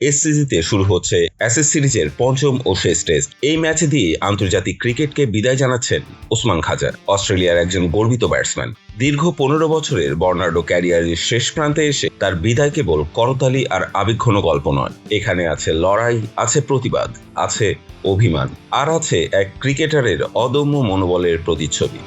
এসসিজিতে শুরু হচ্ছে অ্যাশেজ সিরিজের পঞ্চম ও শেষ টেস্ট। এই ম্যাচ দিয়ে আন্তর্জাতিক ক্রিকেটকে বিদায় জানাচ্ছেন ওসমান খাজা, অস্ট্রেলিয়ার একজন গর্বিত ব্যাটসম্যান। দীর্ঘ 15 বছরের বর্নার্ডো ক্যারিয়ারের শেষ প্রান্তে এসে তার বিদায় কেবল করতালি আর আবেগঘন গল্প নয়। এখানে আছে লড়াই, আছে প্রতিবাদ, আছে অভিমান, আর আছে এক ক্রিকেটারের অদম্য মনোবলের প্রতিচ্ছবি।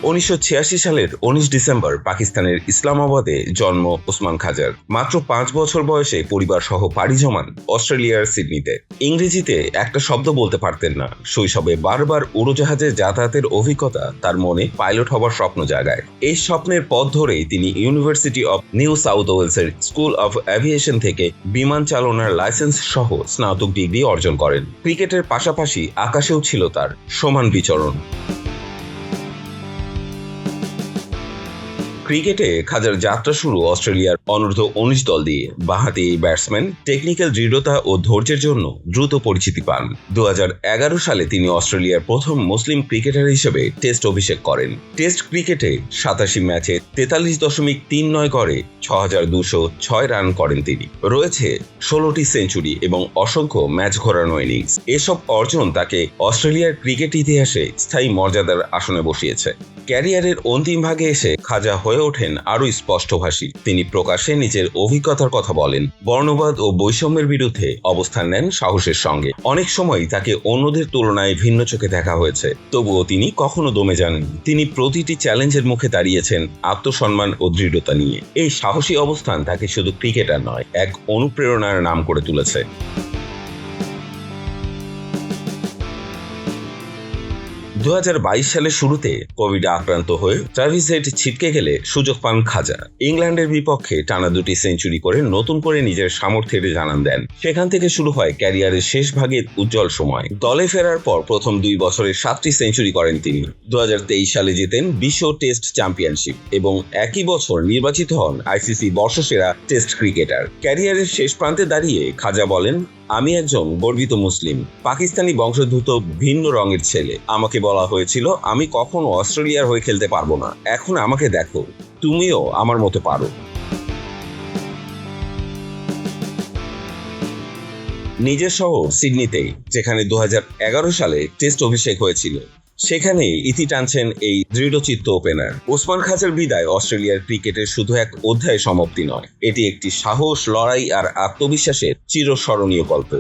1986 সালের 19 ডিসেম্বর পাকিস্তানের ইসলামাবাদে জন্ম ওসমান খাজার। মাত্র 5 বছর বয়সে পরিবার সহ পাড়ি জমান অস্ট্রেলিয়ার সিডনিতে। ইংরেজিতে একটা শব্দ বলতে পারতেন না। শৈশবে বারবার উড়োজাহাজে যাতায়াতের অভিজ্ঞতা তার মনে পাইলট হবার স্বপ্ন জাগায়। এই স্বপ্নের পথ ধরেই তিনি ইউনিভার্সিটি অব নিউ সাউথ ওয়েলসের স্কুল অব অ্যাভিয়েশন থেকে বিমান চালনার লাইসেন্স সহ স্নাতক ডিগ্রি অর্জন করেন। ক্রিকেটের পাশাপাশি আকাশেও ছিল তার সমান বিচরণ। ক্রিকেটে খাজার যাত্রা শুরু অস্ট্রেলিয়ার অনূর্ধ্ব 19 দল দিয়ে। বাঁহাতি এই ব্যাটসম্যান টেকনিক্যাল দৃঢ়তা ও ধৈর্যের জন্য দ্রুত পরিচিতি পান। 2011 সালে তিনি অস্ট্রেলিয়ার প্রথম মুসলিম ক্রিকেটার হিসেবে টেস্ট অভিষেক করেন। টেস্ট ক্রিকেটে 87 ম্যাচে 43.39 গড়ে 6,206 রান করেন তিনি। রয়েছে 16টি সেঞ্চুরি এবং অসংখ্য ম্যাচ ঘোরানো ইনিংস। এসব অর্জন তাকে অস্ট্রেলিয়ার ক্রিকেট ইতিহাসে স্থায়ী মর্যাদার আসনে বসিয়েছে। ক্যারিয়ারের অন্তিম ভাগে এসে খাজা হয়ে ওঠেন আরও স্পষ্টভাষী। তিনি প্রকাশ্যে নিজের অভিজ্ঞতার কথা বলেন, বর্ণবাদ ও বৈষম্যের বিরুদ্ধে অবস্থান নেন সাহসের সঙ্গে। অনেক সময় তাকে অন্যদের তুলনায় ভিন্ন চোখে দেখা হয়েছে, তবুও তিনি কখনো দমে যাননি। তিনি প্রতিটি চ্যালেঞ্জের মুখে দাঁড়িয়েছেন আত্মসম্মান ও দৃঢ়তা নিয়ে। এই সাহসী অবস্থান তাকে শুধু ক্রিকেটার নয়, এক অনুপ্রেরণার নাম করে তুলেছে। 2022 সালের শুরুতে কোভিডে আক্রান্ত হয়ে ট্রাভিস হেড ছিটকে গেলে সুযোগ পান খাজা। ইংল্যান্ডের বিপক্ষে টানা 2টি সেঞ্চুরি করে নতুন করে নিজের সামর্থ্যের জানান দেন। সেখান থেকে শুরু হয় ক্যারিয়ারের শেষ ভাগের উজ্জ্বল সময়। দলে ফেরার পর প্রথম 2 বছরে 7টি সেঞ্চুরি করেন তিনি। 2023 সালে জিতেন বিশ্ব টেস্ট চ্যাম্পিয়নশিপ এবং একই বছর নির্বাচিত হন আইসিসি বর্ষসেরা টেস্ট ক্রিকেটার। ক্যারিয়ারের শেষ প্রান্তে দাঁড়িয়ে খাজা বলেন, আমি একজন গর্বিত মুসলিম, পাকিস্তানি বংশোদ্ভূত ভিন্ন রঙের ছেলে। আমাকে বলা হয়েছিল আমি কখনো অস্ট্রেলিয়ার হয়ে খেলতে পারবো না। এখন আমাকে দেখো, তুমিও আমার মতো পারো। নিজের শহর সিডনিতেই, যেখানে 2011 সালে টেস্ট অভিষেক হয়েছিল, সেখানে ইতি টানছেন এই দৃঢ়চিত্ত ওপেনার। ওসমান খাজার বিদায় অস্ট্রেলিয়ার ক্রিকেটের শুধু এক অধ্যায় সমাপ্তি নয়, এটি একটি সাহস, লড়াই আর আত্মবিশ্বাসের চিরস্মরণীয় গল্প।